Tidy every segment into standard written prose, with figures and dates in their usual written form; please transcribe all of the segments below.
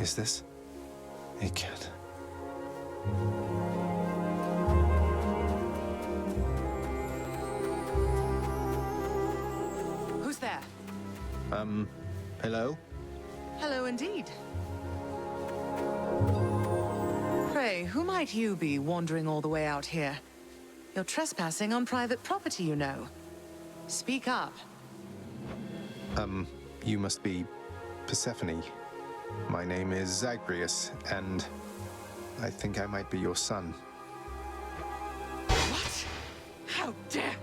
Is this? It can't. Who's there? Hello? Hello indeed. Pray, who might you be wandering all the way out here? You're trespassing on private property, you know. Speak up. You must be Persephone. My name is Zagreus, and I think I might be your son. What? How dare!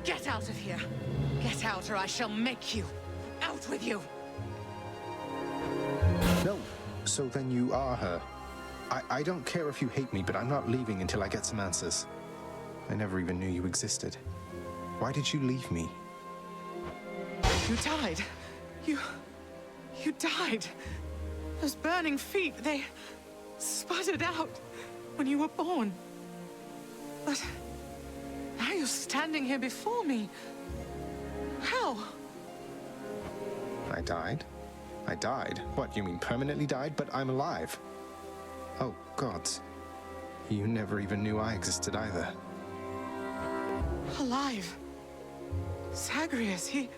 Get out of here! Get out or I shall make you! Out with you! No, so then you are her. I don't care if you hate me, but I'm not leaving until I get some answers. I never even knew you existed. Why did you leave me? You died. You died. Those burning feet, they sputtered out when you were born. But now you're standing here before me. How? I died? I died? What, you mean permanently died? But I'm alive. Oh, gods. You never even knew I existed either. Alive. Zagreus, he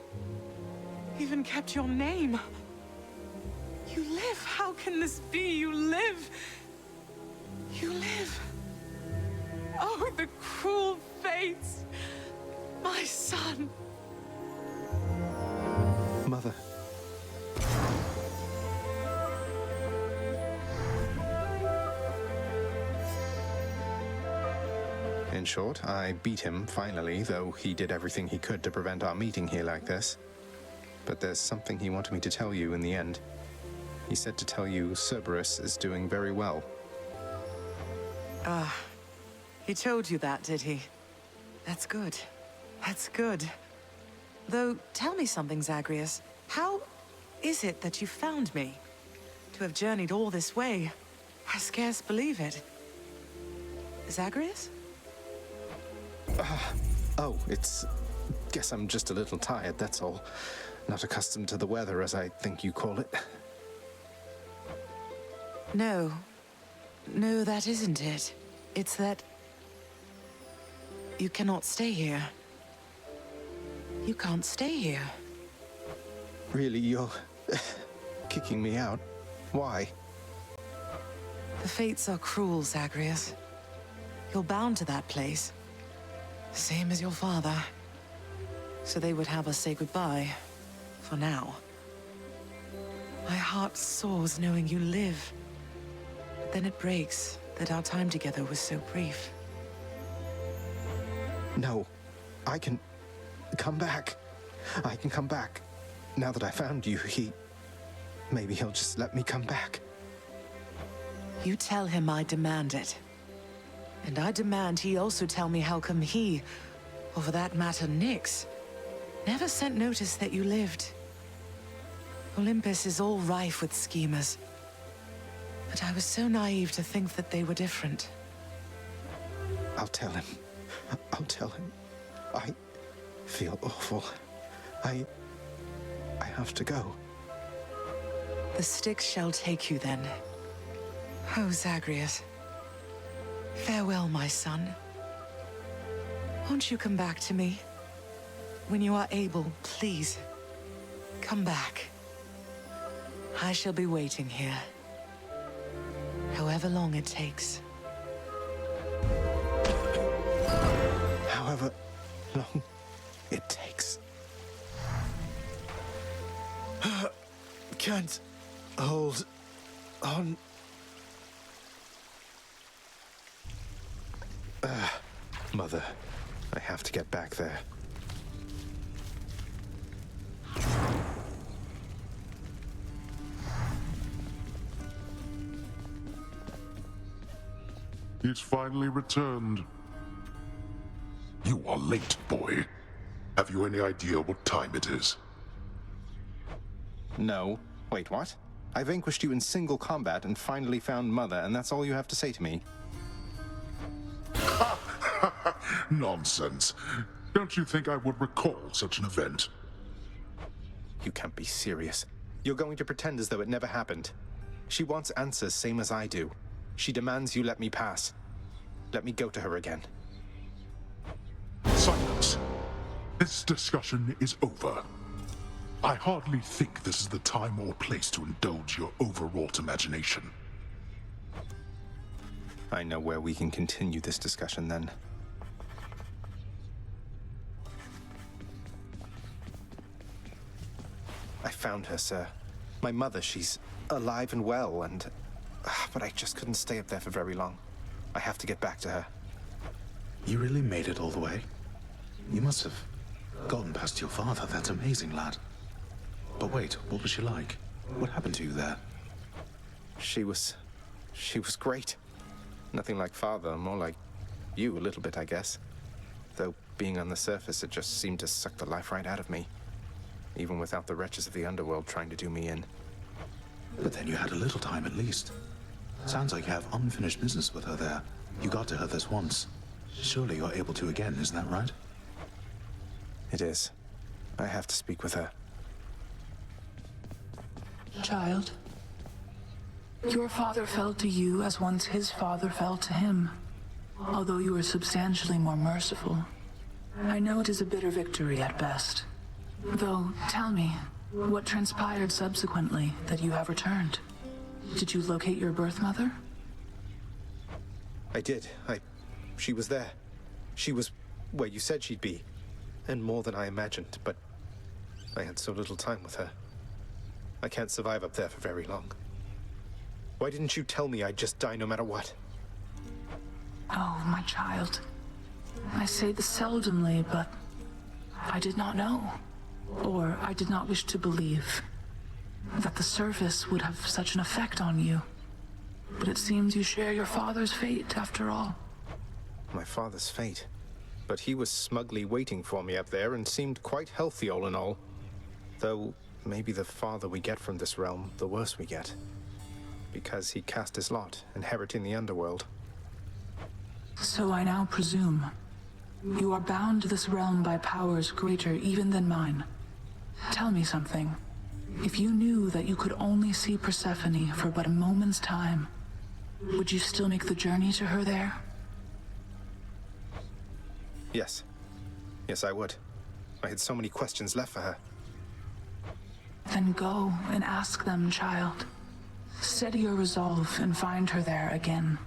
even kept your name. You live. How can this be? You live. You live. Oh, the cruel fates. My son. Mother. In short, I beat him, finally, though he did everything he could to prevent our meeting here like this. But there's something he wanted me to tell you in the end. He said to tell you Cerberus is doing very well. He told you that, did he? That's good. That's good. Though, tell me something, Zagreus. How is it that you found me? To have journeyed all this way, I scarce believe it. Zagreus? Oh, guess I'm just a little tired, that's all. Not accustomed to the weather, as I think you call it. No. No, that isn't it. It's that you cannot stay here. You can't stay here. Really, you're kicking me out? Why? The fates are cruel, Zagreus. You're bound to that place. Same as your father. So they would have us say goodbye. For now. My heart soars knowing you live. But then it breaks that our time together was so brief. No. I can come back. I can come back. Now that I found you, maybe he'll just let me come back. You tell him I demand it. And I demand he also tell me how come he, or for that matter Nyx, never sent notice that you lived. Olympus is all rife with schemers. But I was so naive to think that they were different. I'll tell him. I'll tell him. I feel awful. I have to go. The Styx shall take you then. Oh, Zagreus. Farewell, my son. Won't you come back to me? When you are able, please, come back. I shall be waiting here. However long it takes. However long it takes. Can't hold on. Mother, I have to get back there. He's finally returned. You are late, boy. Have you any idea what time it is? No. Wait, what? I vanquished you in single combat and finally found Mother, and that's all you have to say to me? Nonsense. Don't you think I would recall such an event? You can't be serious. You're going to pretend as though it never happened. She wants answers, same as I do. She demands you let me pass. Let me go to her again. Silence. This discussion is over. I hardly think this is the time or place to indulge your overwrought imagination. I know where we can continue this discussion then. I found her, sir. My mother, she's alive and well, and... but I just couldn't stay up there for very long. I have to get back to her. You really made it all the way? You must have gotten past your father. That's amazing, lad. But wait, what was she like? What happened to you there? She was great. Nothing like father, more like you a little bit, I guess. Though being on the surface, it just seemed to suck the life right out of me. Even without the wretches of the underworld trying to do me in. But then you had a little time at least. Sounds like you have unfinished business with her there. You got to her this once. Surely you're able to again, isn't that right? It is. I have to speak with her. Child, your father fell to you as once his father fell to him, although you were substantially more merciful. I know it is a bitter victory at best. Though, tell me, what transpired subsequently that you have returned? Did you locate your birth mother? I did. She was there. She was where you said she'd be. And more than I imagined, but I had so little time with her. I can't survive up there for very long. Why didn't you tell me I'd just die no matter what? Oh, my child. I say this seldomly, but I did not know. Or I did not wish to believe that the surface would have such an effect on you. But it seems you share your father's fate, after all. My father's fate. But he was smugly waiting for me up there and seemed quite healthy all in all. Though, maybe the farther we get from this realm, the worse we get. Because he cast his lot, inheriting the underworld. So I now presume you are bound to this realm by powers greater even than mine. Tell me something. If you knew that you could only see Persephone for but a moment's time, would you still make the journey to her there? Yes. Yes, I would. I had so many questions left for her. Then go and ask them, child. Steady your resolve and find her there again.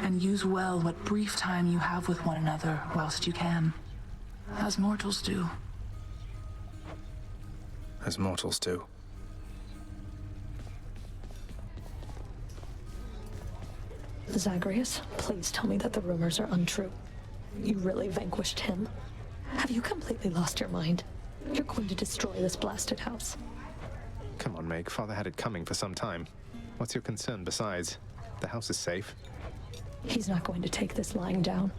And use well what brief time you have with one another whilst you can. As mortals do. As mortals do. Zagreus, please tell me that the rumors are untrue. You really vanquished him? Have you completely lost your mind? You're going to destroy this blasted house. Come on, Meg. Father had it coming for some time. What's your concern besides? The house is safe. He's not going to take this lying down.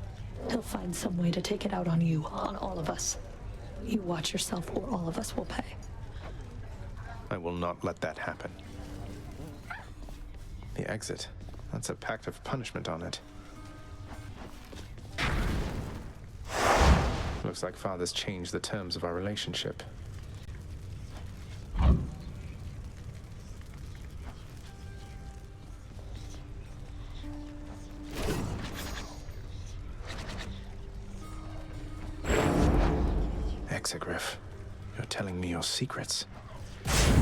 He'll find some way to take it out on you, on all of us. You watch yourself or all of us will pay. I will not let that happen. The exit. That's a pact of punishment on it. Looks like Father's changed the terms of our relationship. Exegriff, you're telling me your secrets.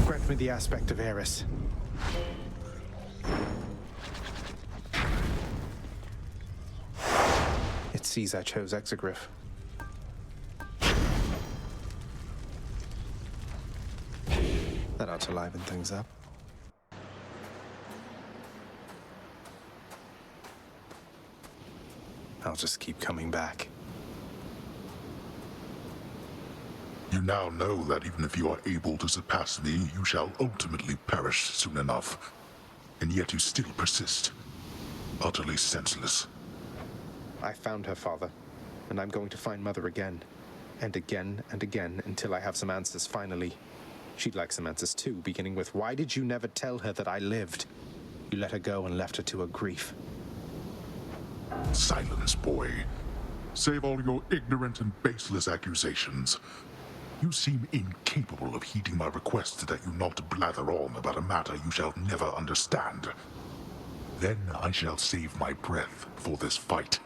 Grant me the aspect of Eris. It sees I chose Exegriff. That ought to liven things up. I'll just keep coming back. You now know that even if you are able to surpass me, you shall ultimately perish soon enough. And yet you still persist. Utterly senseless. I found her, Father, and I'm going to find Mother again. And again and again until I have some answers finally. She'd like some answers too, beginning with, why did you never tell her that I lived? You let her go and left her to her grief. Silence, boy. Save all your ignorant and baseless accusations. You seem incapable of heeding my request that you not blather on about a matter you shall never understand. Then I shall save my breath for this fight.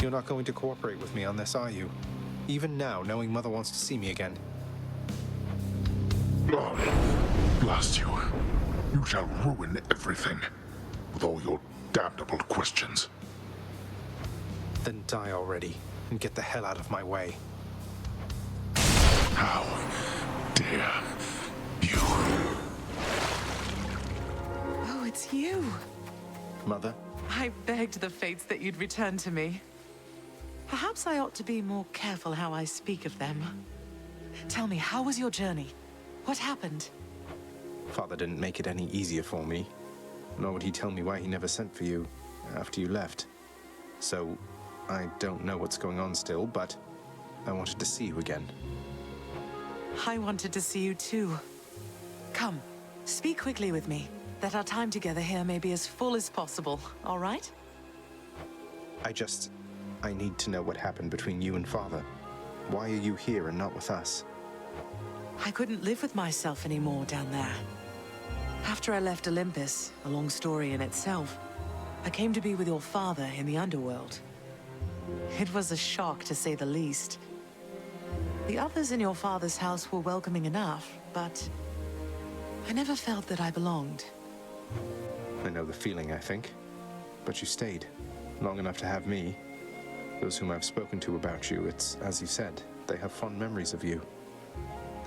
You're not going to cooperate with me on this, are you? Even now, knowing Mother wants to see me again. Blast you. You shall ruin everything. With all your damnable questions. Then die already, and get the hell out of my way. How dare you? Oh, it's you. Mother? I begged the fates that you'd return to me. Perhaps I ought to be more careful how I speak of them. Tell me, how was your journey? What happened? Father didn't make it any easier for me. Nor would he tell me why he never sent for you after you left. So, I don't know what's going on still, but I wanted to see you again. I wanted to see you too. Come, speak quickly with me, that our time together here may be as full as possible, all right? I need to know what happened between you and Father. Why are you here and not with us? I couldn't live with myself anymore down there. After I left Olympus, a long story in itself, I came to be with your father in the underworld. It was a shock, to say the least. The others in your father's house were welcoming enough, but I never felt that I belonged. I know the feeling, I think. But you stayed, long enough to have me. Those whom I've spoken to about you, it's as you said, they have fond memories of you.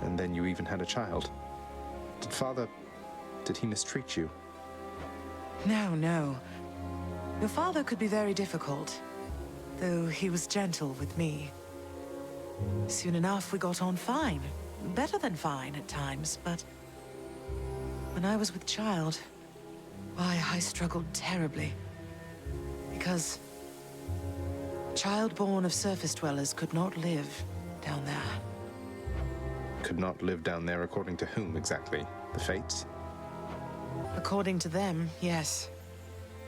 And then you even had a child. Did he mistreat you? No. Your father could be very difficult, though he was gentle with me. Soon enough, we got on fine. Better than fine at times, but when I was with child, why, I struggled terribly. Because child born of surface dwellers could not live down there. Could not live down there according to whom exactly? The fates? According to them, yes.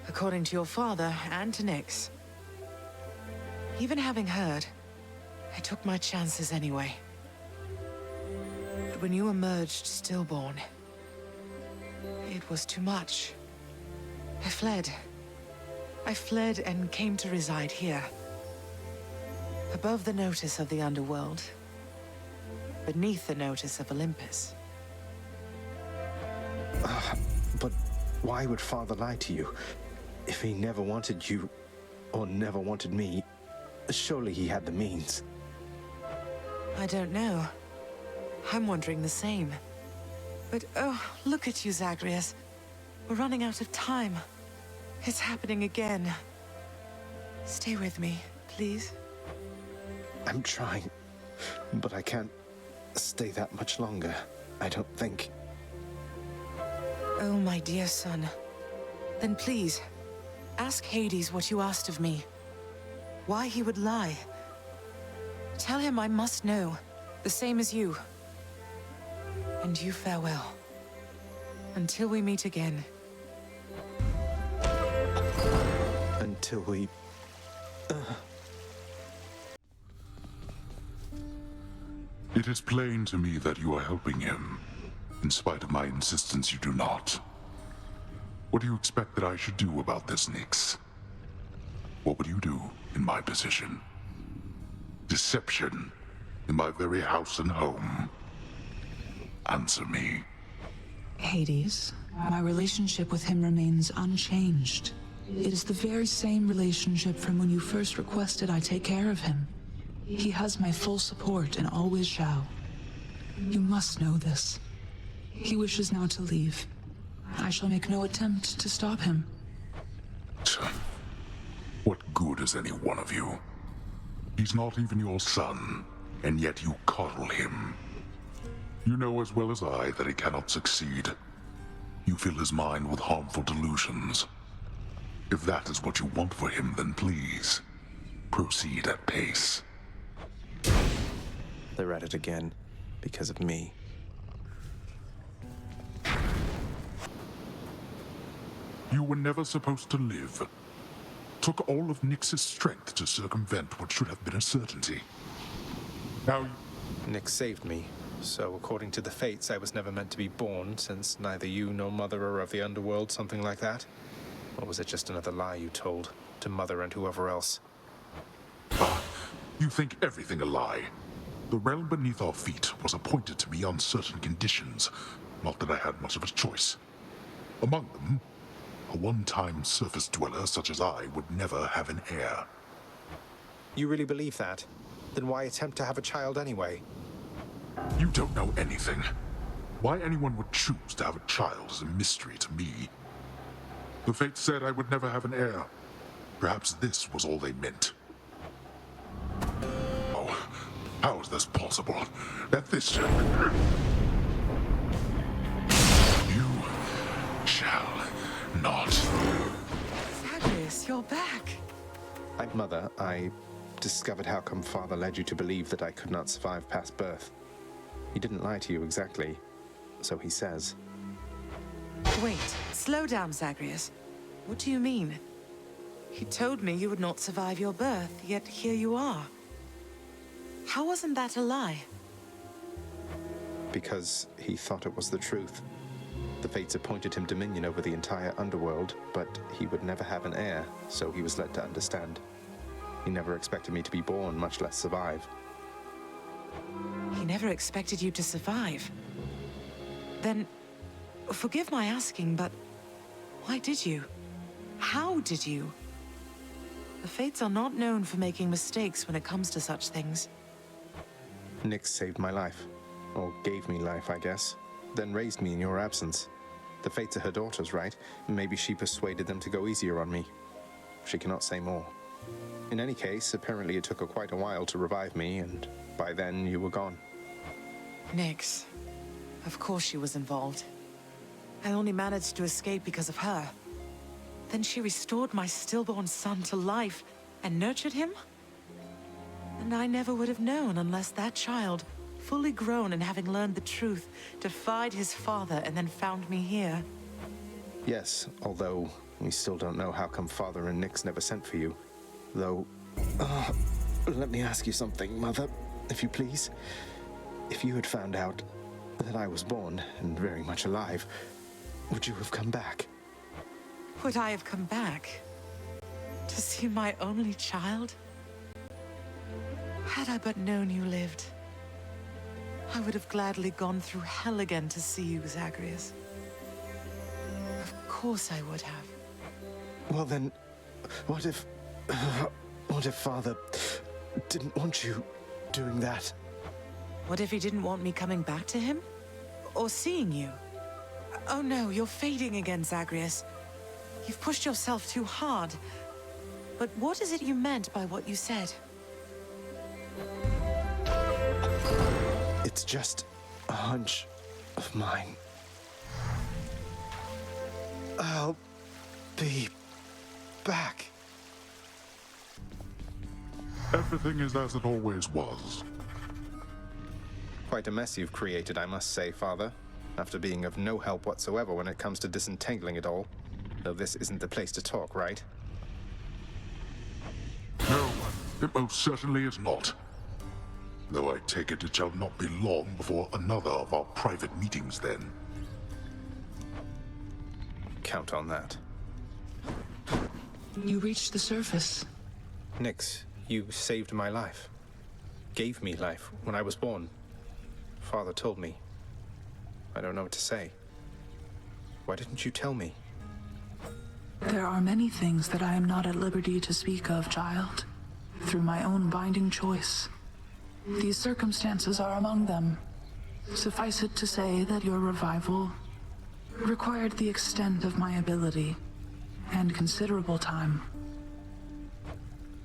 According to your father and to Nyx. Even having heard, I took my chances anyway. But when you emerged stillborn, it was too much. I fled. I fled and came to reside here. Above the notice of the underworld. Beneath the notice of Olympus. But why would Father lie to you? If he never wanted you, or never wanted me, surely he had the means. I don't know. I'm wondering the same. But oh, look at you, Zagreus. We're running out of time. It's happening again. Stay with me, please. I'm trying, but I can't stay that much longer, I don't think. Oh, my dear son. Then please, ask Hades what you asked of me. Why he would lie. Tell him I must know, the same as you. And you farewell. Until we meet again. Until we... It is plain to me that you are helping him. In spite of my insistence, you do not. What do you expect that I should do about this, Nyx? What would you do in my position? Deception in my very house and home. Answer me. Hades, my relationship with him remains unchanged. It is the very same relationship from when you first requested I take care of him. He has my full support and always shall. You must know this. He wishes now to leave. I shall make no attempt to stop him. What good is any one of you? He's not even your son, and yet you coddle him. You know as well as I that he cannot succeed. You fill his mind with harmful delusions. If that is what you want for him, then please, proceed at pace. They're at it again, because of me. You were never supposed to live. took all of Nyx's strength to circumvent what should have been a certainty. Now, Nyx saved me, so according to the fates, I was never meant to be born, since neither you nor Mother are of the underworld, something like that? Or was it just another lie you told to Mother and whoever else? you think everything a lie. The realm beneath our feet was appointed to me on certain conditions, not that I had much of a choice. Among them, a one-time surface dweller such as I would never have an heir. You really believe that? Then why attempt to have a child anyway? You don't know anything. Why anyone would choose to have a child is a mystery to me. The fates said I would never have an heir. Perhaps this was all they meant. Oh, how is this possible? That this... You shall not. Tartarus, you're back. Mother, I discovered how come Father led you to believe that I could not survive past birth. He didn't lie to you exactly, so he says. Wait, slow down, Zagreus. What do you mean? He told me you would not survive your birth, yet here you are. How wasn't that a lie? Because he thought it was the truth. The fates appointed him dominion over the entire underworld, but he would never have an heir, so he was led to understand. He never expected me to be born, much less survive. He never expected you to survive. Then, forgive my asking, but why did you? How did you? The fates are not known for making mistakes when it comes to such things. Nyx saved my life. Or gave me life, I guess. Then raised me in your absence. The fates are her daughters, right? Maybe she persuaded them to go easier on me. She cannot say more. In any case, apparently it took her quite a while to revive me, and by then you were gone. Nyx. Of course she was involved. I only managed to escape because of her. Then she restored my stillborn son to life and nurtured him? And I never would have known unless that child, fully grown and having learned the truth, defied his father and then found me here. Yes, although we still don't know how come Father and Nyx never sent for you. Though, let me ask you something, Mother, if you please. If you had found out that I was born and very much alive, would you have come back? Would I have come back? To see my only child? Had I but known you lived, I would have gladly gone through hell again to see you, Zagreus. Of course I would have. Well then, what if Father didn't want you doing that? What if he didn't want me coming back to him? Or seeing you? Oh no, you're fading again, Zagreus. You've pushed yourself too hard. But what is it you meant by what you said? It's just a hunch of mine. I'll be back. Everything is as it always was. Quite a mess you've created, I must say, Father. After being of no help whatsoever when it comes to disentangling it all. Though this isn't the place to talk, right? No, it most certainly is not. Though I take it shall not be long before another of our private meetings then. Count on that. You reached the surface. Nyx, you saved my life. Gave me life when I was born. Father told me. I don't know what to say. Why didn't you tell me? There are many things that I am not at liberty to speak of, child. Through my own binding choice. These circumstances are among them. Suffice it to say that your revival required the extent of my ability and considerable time.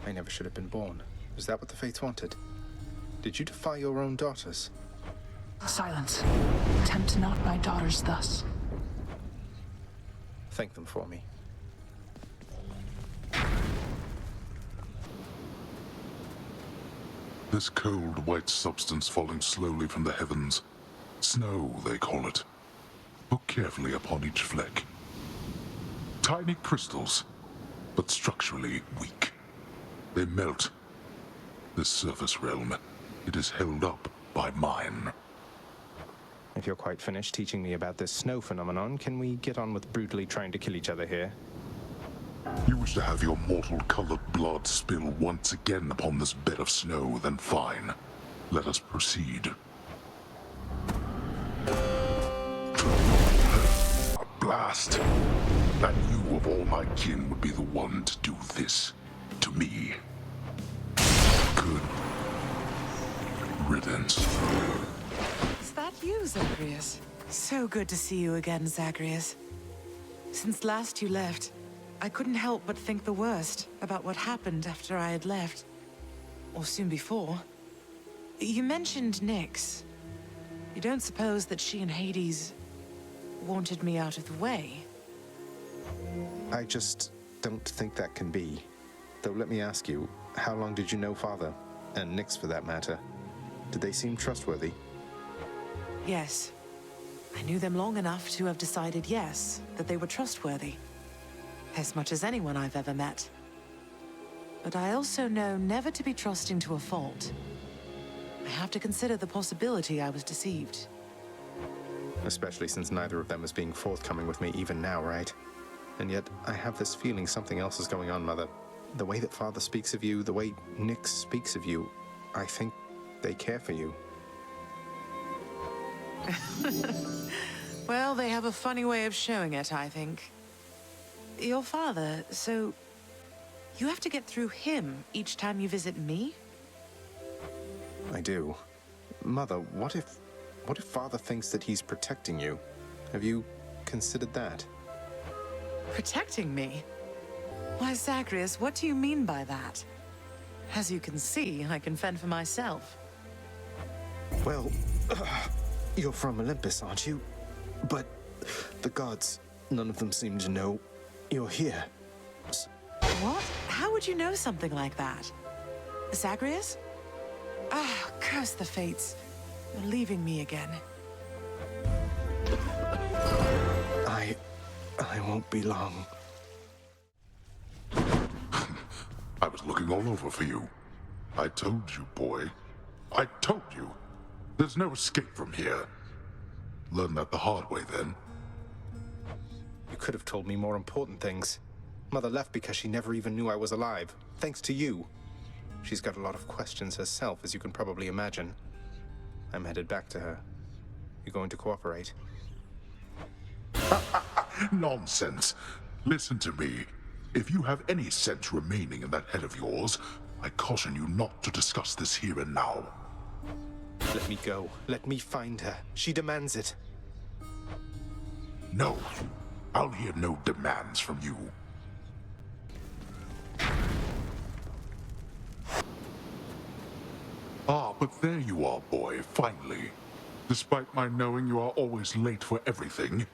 I never should have been born. Was that what the fates wanted? Did you defy your own daughters? Silence. Tempt not my daughters thus. Thank them for me. This cold, white substance falling slowly from the heavens. Snow, they call it. Look carefully upon each fleck. Tiny crystals. but structurally weak. They melt. This surface realm, it is held up by mine. If you're quite finished teaching me about this snow phenomenon, can we get on with brutally trying to kill each other here? You wish to have your mortal-colored blood spill once again upon this bed of snow, then fine. Let us proceed. A blast! That you of all my kin would be the one to do this to me. Good riddance. Is that you, Zagreus? So good to see you again, Zagreus. Since last you left, I couldn't help but think the worst about what happened after I had left. Or soon before. You mentioned Nyx. You don't suppose that she and Hades wanted me out of the way? I just don't think that can be. Though let me ask you, how long did you know Father? And Nyx for that matter. Did they seem trustworthy? Yes. I knew them long enough to have decided yes, that they were trustworthy. As much as anyone I've ever met. But I also know never to be trusting to a fault. I have to consider the possibility I was deceived. Especially since neither of them is being forthcoming with me even now, right? And yet, I have this feeling something else is going on, Mother. The way that Father speaks of you, the way Nyx speaks of you, I think they care for you. Well, they have a funny way of showing it, I think. Your father, so... you have to get through him each time you visit me? I do. Mother, what if Father thinks that he's protecting you? Have you considered that? Protecting me? Why, Zagreus, what do you mean by that? As you can see, I can fend for myself. Well, you're from Olympus, aren't you? But the gods, none of them seem to know you're here. What? How would you know something like that? Zagreus? Ah, curse the fates. You're leaving me again. I won't be long. I was looking all over for you. I told you, boy. I told you. There's no escape from here. Learn that the hard way, then. You could have told me more important things. Mother left because she never even knew I was alive, thanks to you. She's got a lot of questions herself, as you can probably imagine. I'm headed back to her. You going to cooperate? Nonsense. Listen to me. If you have any sense remaining in that head of yours, I caution you not to discuss this here and now. Let me go. Let me find her. She demands it. No. I'll hear no demands from you. Ah, but there you are, boy, finally. Despite my knowing you are always late for everything,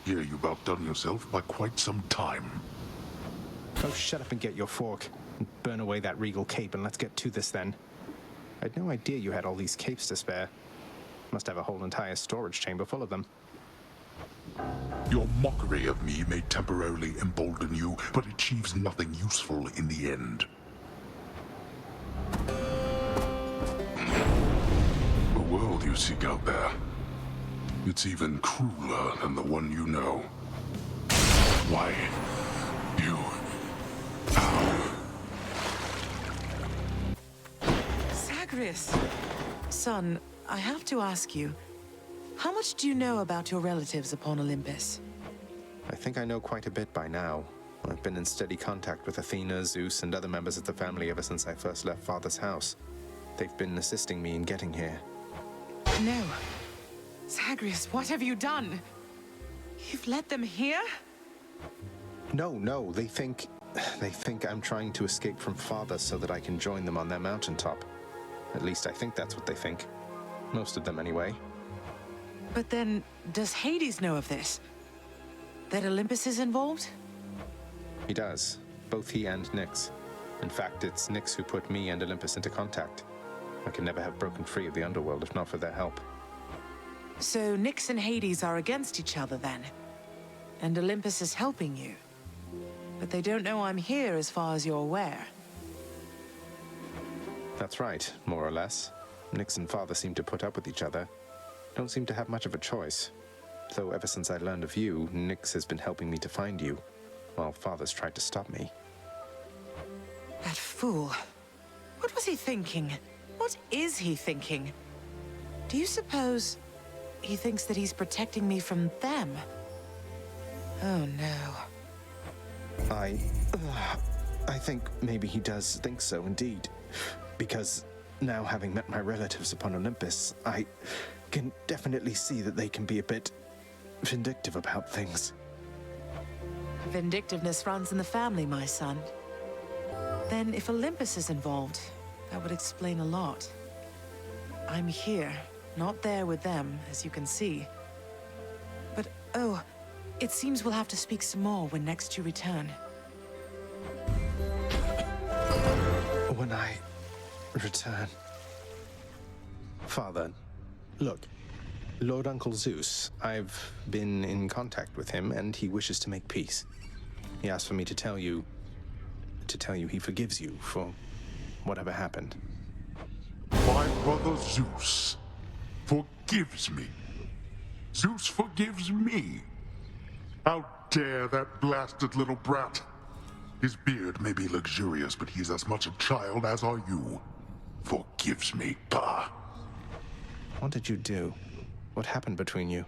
here you've outdone yourself by quite some time. Oh, shut up and get your fork. And burn away that regal cape and let's get to this then. I'd no idea you had all these capes to spare. Must have a whole entire storage chamber full of them. Your mockery of me may temporarily embolden you, but achieves nothing useful in the end. The world you seek out there, it's even crueler than the one you know. Why, you... How? Zagreus! Son, I have to ask you, how much do you know about your relatives upon Olympus? I think I know quite a bit by now. I've been in steady contact with Athena, Zeus, and other members of the family ever since I first left Father's house. They've been assisting me in getting here. No. Zagreus, what have you done? You've led them here? No, they think I'm trying to escape from Father so that I can join them on their mountaintop. At least I think that's what they think. Most of them, anyway. But then, does Hades know of this? That Olympus is involved? He does. Both he and Nyx. In fact, it's Nyx who put me and Olympus into contact. I could never have broken free of the underworld if not for their help. So Nyx and Hades are against each other then? And Olympus is helping you? But they don't know I'm here as far as you're aware. That's right, more or less. Nix and Father seem to put up with each other. Don't seem to have much of a choice. Though ever since I learned of you, Nix has been helping me to find you, while Father's tried to stop me. That fool. What was he thinking? What is he thinking? Do you suppose he thinks that he's protecting me from them? Oh no. I think maybe he does think so indeed. Because now having met my relatives upon Olympus, I can definitely see that they can be a bit vindictive about things. Vindictiveness runs in the family, my son. Then if Olympus is involved, that would explain a lot. I'm here, not there with them, as you can see. But, oh, it seems we'll have to speak some more when next you return. When I return... Father, look, Lord Uncle Zeus, I've been in contact with him and he wishes to make peace. He asked for me to tell you he forgives you for whatever happened. My brother Zeus forgives me. Zeus forgives me. How dare that blasted little brat? His beard may be luxurious, but he's as much a child as are you. Forgives me, bah. What did you do? What happened between you?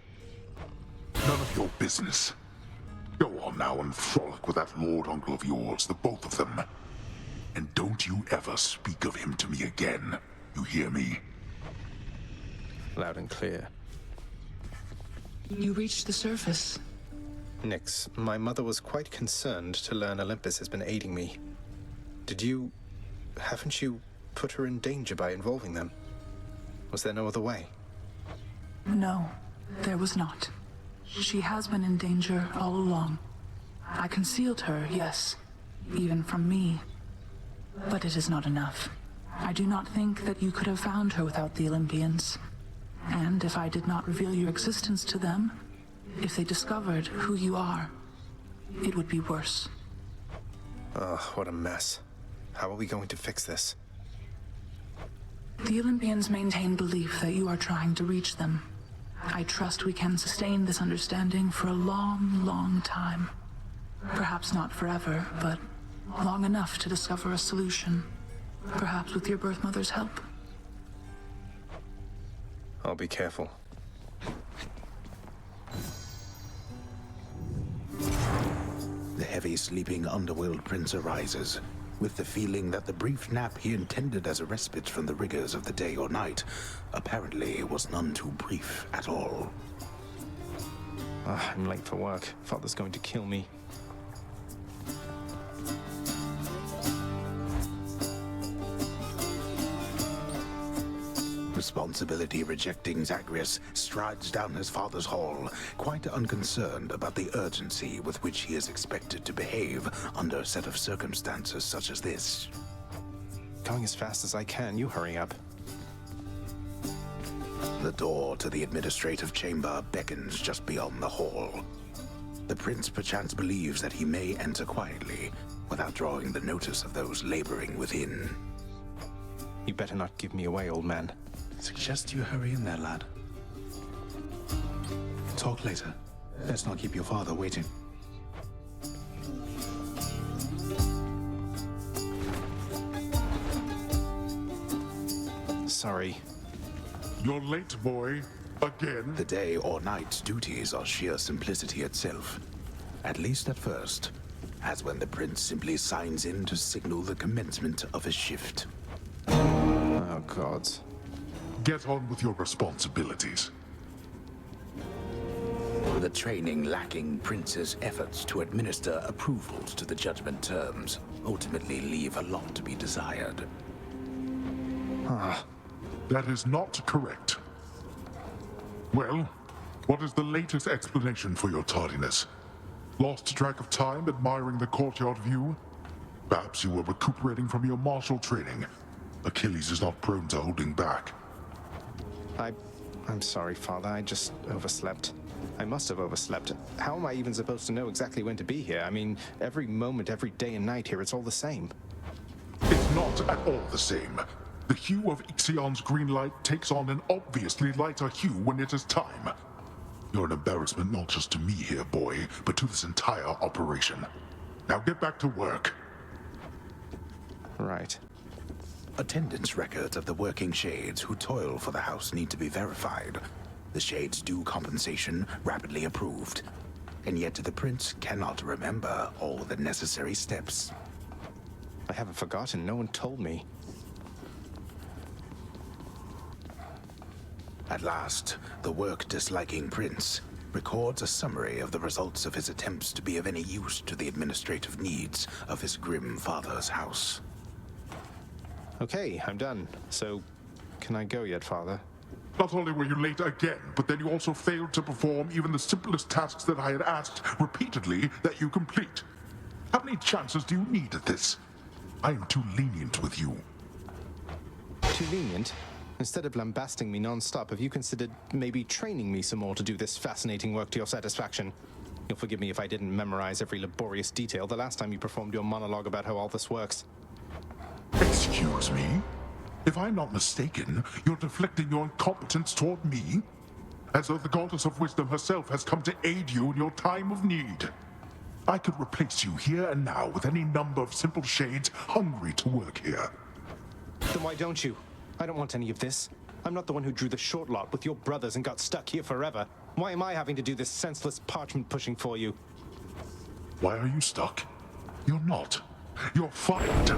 None of your business. Go on now and frolic with that Lord Uncle of yours, the both of them. And don't you ever speak of him to me again. You hear me? Loud and clear. You reached the surface. Nix, my mother was quite concerned to learn Olympus has been aiding me. Haven't you put her in danger by involving them? Was there no other way? No, there was not. She has been in danger all along. I concealed her, yes, even from me. But it is not enough. I do not think that you could have found her without the Olympians. And if I did not reveal your existence to them, if they discovered who you are, it would be worse. Ugh, what a mess. How are we going to fix this? The Olympians maintain belief that you are trying to reach them. I trust we can sustain this understanding for a long, long time. Perhaps not forever, but long enough to discover a solution. Perhaps with your birth mother's help. I'll be careful. The heavy sleeping underworld prince arises, with the feeling that the brief nap he intended as a respite from the rigors of the day or night apparently was none too brief at all. I'm late for work. Father's going to kill me. Responsibility-rejecting Zagreus strides down his father's hall, quite unconcerned about the urgency with which he is expected to behave under a set of circumstances such as this. Going as fast as I can. You hurry up. The door to the administrative chamber beckons just beyond the hall. The prince perchance believes that he may enter quietly, without drawing the notice of those laboring within. You better not give me away, old man. Suggest you hurry in there, lad. Talk later. Let's not keep your father waiting. Sorry. You're late, boy. Again? The day or night duties are sheer simplicity itself. At least at first, as when the prince simply signs in to signal the commencement of his shift. Oh, gods. Get on with your responsibilities. The training lacking prince's efforts to administer approvals to the judgment terms ultimately leave a lot to be desired. That is not correct. Well, what is the latest explanation for your tardiness? Lost track of time admiring the courtyard view? Perhaps you were recuperating from your martial training. Achilles is not prone to holding back. I'm sorry, Father. I just overslept. I must have overslept. How am I even supposed to know exactly when to be here? I mean, every moment, every day and night here, it's all the same. It's not at all the same. The hue of Ixion's green light takes on an obviously lighter hue when it is time. You're an embarrassment not just to me here, boy, but to this entire operation. Now get back to work. Right. Attendance records of the working shades who toil for the house need to be verified. The shades' due compensation rapidly approved. And yet the prince cannot remember all the necessary steps. I haven't forgotten. No one told me. At last, the work-disliking prince records a summary of the results of his attempts to be of any use to the administrative needs of his grim father's house. Okay, I'm done. So, can I go yet, Father? Not only were you late again, but then you also failed to perform even the simplest tasks that I had asked repeatedly that you complete. How many chances do you need at this? I am too lenient with you. Too lenient? Instead of lambasting me non-stop, have you considered maybe training me some more to do this fascinating work to your satisfaction? You'll forgive me if I didn't memorize every laborious detail the last time you performed your monologue about how all this works. Excuse me? If I'm not mistaken, you're deflecting your incompetence toward me? As though the goddess of wisdom herself has come to aid you in your time of need. I could replace you here and now with any number of simple shades hungry to work here. Then why don't you? I don't want any of this. I'm not the one who drew the short lot with your brothers and got stuck here forever. Why am I having to do this senseless parchment pushing for you? Why are you stuck? You're not. You're fired.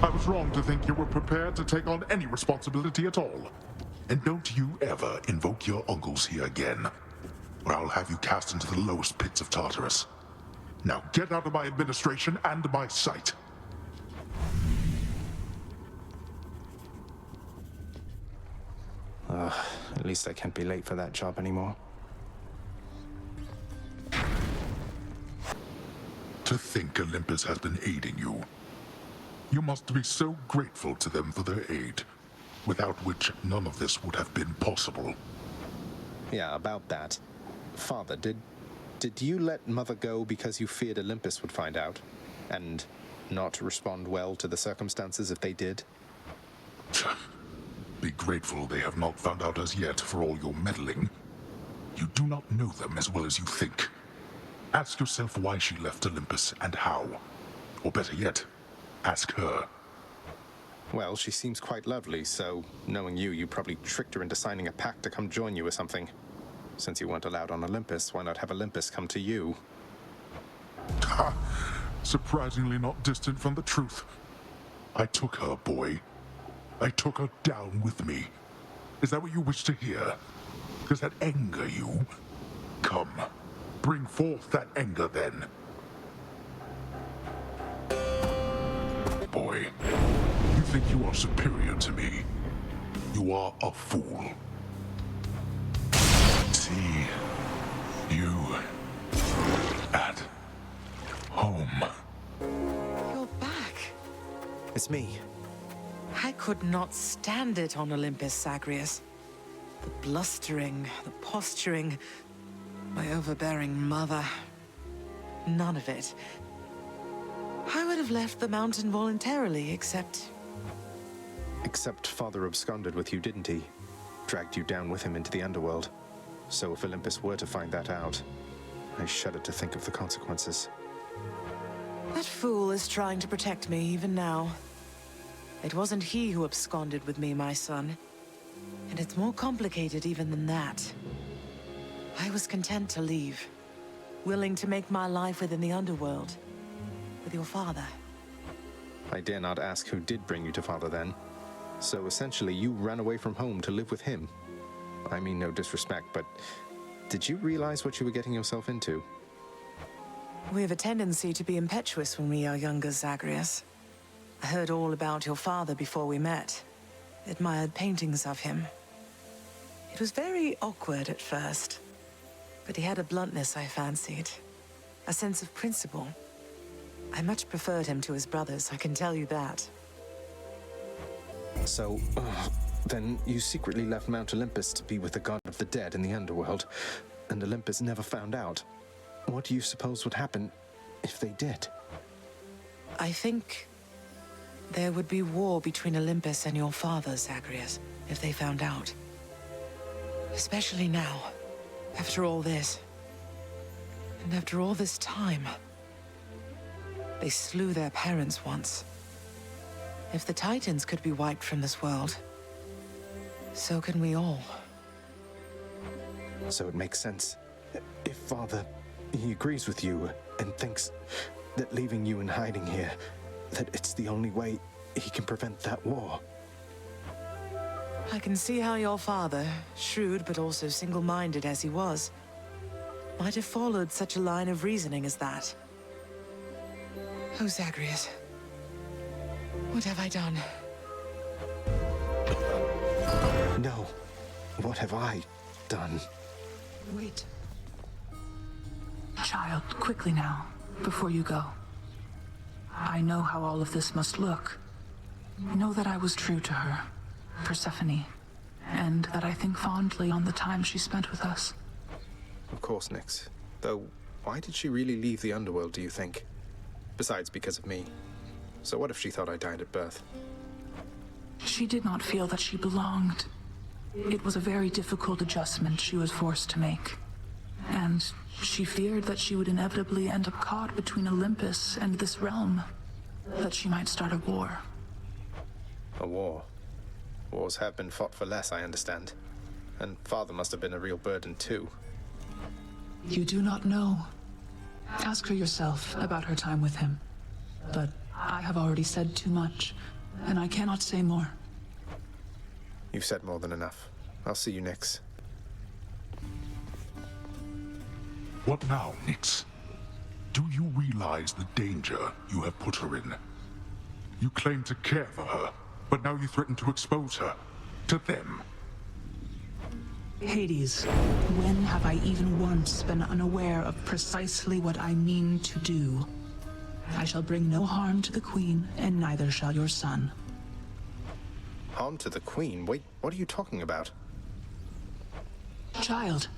I was wrong to think you were prepared to take on any responsibility at all. And don't you ever invoke your uncles here again, or I'll have you cast into the lowest pits of Tartarus. Now get out of my administration and my sight. At least I can't be late for that job anymore. To think Olympus has been aiding you. You must be so grateful to them for their aid, without which none of this would have been possible. Yeah, about that. Father, did you let Mother go because you feared Olympus would find out? And not respond well to the circumstances if they did? Be grateful they have not found out as yet for all your meddling. You do not know them as well as you think. Ask yourself why she left Olympus and how. Or better yet, ask her. Well, she seems quite lovely, so knowing you probably tricked her into signing a pact to come join you or something. Since you weren't allowed on Olympus, why not have Olympus come to you? Ha! Surprisingly not distant from the truth. I took her, boy. I took her down with me. Is that what you wish to hear? Does that anger you? Come, bring forth that anger then. Boy, you think you are superior to me. You are a fool. See you at home. You're back. It's me. I could not stand it on Olympus, Zagreus. The blustering, the posturing, my overbearing mother. None of it. I would have left the mountain voluntarily, except... Except Father absconded with you, didn't he? Dragged you down with him into the underworld. So if Olympus were to find that out, I shudder to think of the consequences. That fool is trying to protect me even now. It wasn't he who absconded with me, my son. And it's more complicated even than that. I was content to leave, willing to make my life within the underworld, with your father. I dare not ask who did bring you to Father then. So essentially, you ran away from home to live with him. I mean no disrespect, but did you realize what you were getting yourself into? We have a tendency to be impetuous when we are younger, Zagreus. I heard all about your father before we met. Admired paintings of him. It was very awkward at first, but he had a bluntness I fancied. A sense of principle. I much preferred him to his brothers, I can tell you that. So, then you secretly left Mount Olympus to be with the god of the dead in the underworld. and Olympus never found out, what do you suppose would happen if they did? I think there would be war between Olympus and your father, Zagreus, if they found out. Especially now, after all this. And after all this time. They slew their parents once. If the Titans could be wiped from this world, so can we all. So it makes sense. If Father, he agrees with you and thinks that leaving you in hiding here, that it's the only way he can prevent that war. I can see how your father, shrewd but also single-minded as he was, might have followed such a line of reasoning as that. Oh, Zagreus. What have I done? No. What have I done? Wait. Child, quickly now, before you go. I know how all of this must look. Know that I was true to her, Persephone, and that I think fondly on the time she spent with us. Of course, Nyx. Though, why did she really leave the underworld, do you think? Besides, because of me. So what if she thought I died at birth? She did not feel that she belonged. It was a very difficult adjustment she was forced to make. And she feared that she would inevitably end up caught between Olympus and this realm. That she might start a war. A war? Wars have been fought for less, I understand. And Father must have been a real burden, too. You do not know. Ask her yourself about her time with him. But I have already said too much, and I cannot say more. You've said more than enough. I'll see you, Nyx. What now, Nyx? Do you realize the danger you have put her in? You claim to care for her, but now you threaten to expose her to them. Hades, when have I even once been unaware of precisely what I mean to do? I shall bring no harm to the Queen, and neither shall your son. Harm to the Queen? Wait, what are you talking about? Child,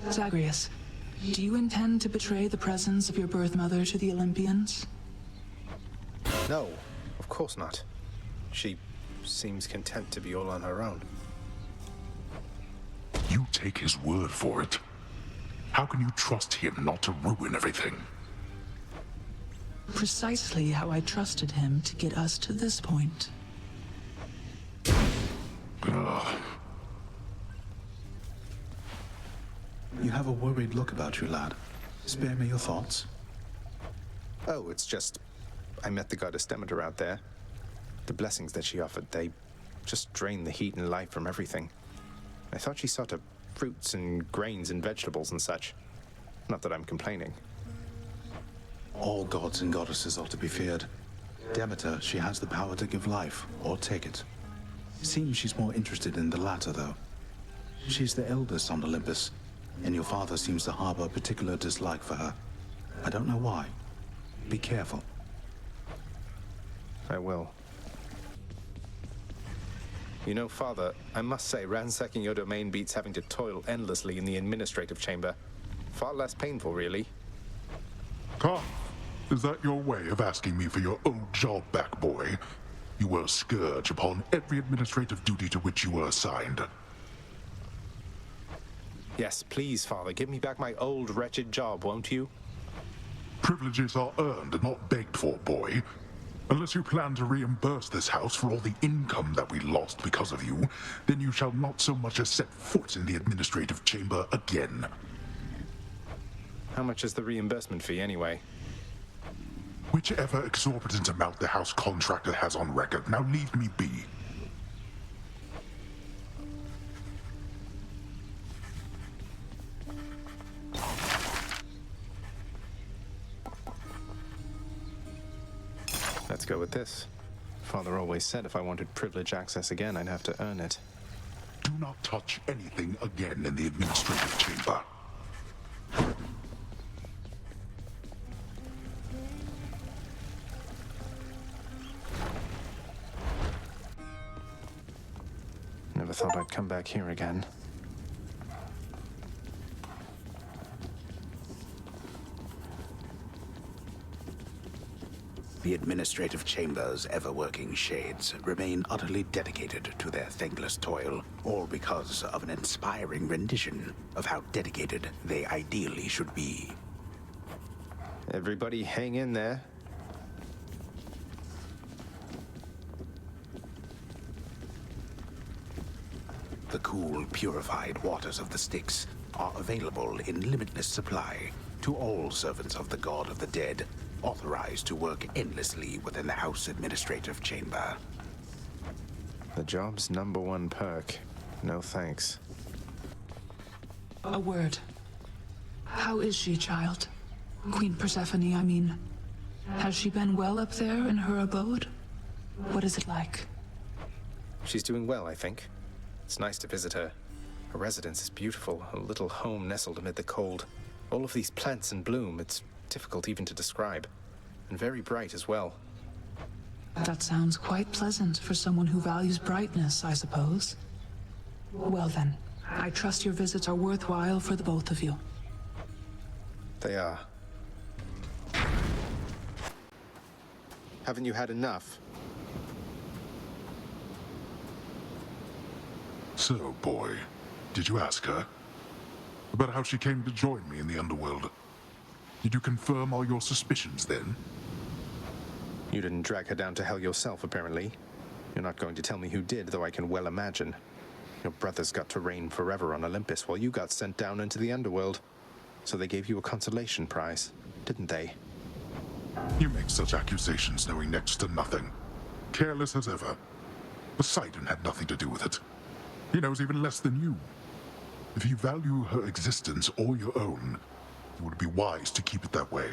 Zagreus, do you intend to betray the presence of your birth mother to the Olympians? No, of course not. She seems content to be all on her own. You take his word for it. How can you trust him not to ruin everything? Precisely how I trusted him to get us to this point. Ugh. You have a worried look about you, lad. Spare me your thoughts. Oh, it's just... I met the goddess Demeter out there. The blessings that she offered, they just drained the heat and life from everything. I thought she saw to fruits and grains and vegetables and such. Not that I'm complaining. All gods and goddesses are to be feared. Demeter, she has the power to give life, or take it. Seems she's more interested in the latter, though. She's the eldest on Olympus, and your father seems to harbor a particular dislike for her. I don't know why. Be careful. I will. You know, Father, I must say ransacking your domain beats having to toil endlessly in the administrative chamber. Far less painful, really. Come. Is that your way of asking me for your old job back, boy? You were a scourge upon every administrative duty to which you were assigned. Yes, please, Father, give me back my old wretched job, won't you? Privileges are earned and not begged for, boy. Unless you plan to reimburse this house for all the income that we lost because of you, then you shall not so much as set foot in the administrative chamber again. How much is the reimbursement fee, anyway? Whichever exorbitant amount the house contractor has on record. Now leave me be. Let's go with this. Father always said if I wanted privilege access again, I'd have to earn it. Do not touch anything again in the administrative chamber. Never thought I'd come back here again. The administrative chamber's ever-working shades remain utterly dedicated to their thankless toil, all because of an inspiring rendition of how dedicated they ideally should be. Everybody hang in there. The cool, purified waters of the Styx are available in limitless supply to all servants of the God of the Dead, authorized to work endlessly within the House Administrative Chamber. The job's #1 perk. No thanks. A word. How is she, child? Queen Persephone, I mean. Has she been well up there in her abode? What is it like? She's doing well, I think. It's nice to visit her. Her residence is beautiful, a little home nestled amid the cold. All of these plants in bloom, it's difficult even to describe. And very bright as well. That sounds quite pleasant for someone who values brightness, I suppose. Well then, I trust your visits are worthwhile for the both of you. They are. Haven't you had enough? So, boy, did you ask her about how she came to join me in the underworld? Did you confirm all your suspicions then? You didn't drag her down to hell yourself, apparently. You're not going to tell me who did, though I can well imagine. Your brothers got to reign forever on Olympus while you got sent down into the underworld. So they gave you a consolation prize, didn't they? You make such accusations knowing next to nothing. Careless as ever. Poseidon had nothing to do with it. He knows even less than you. If you value her existence or your own, it would be wise to keep it that way,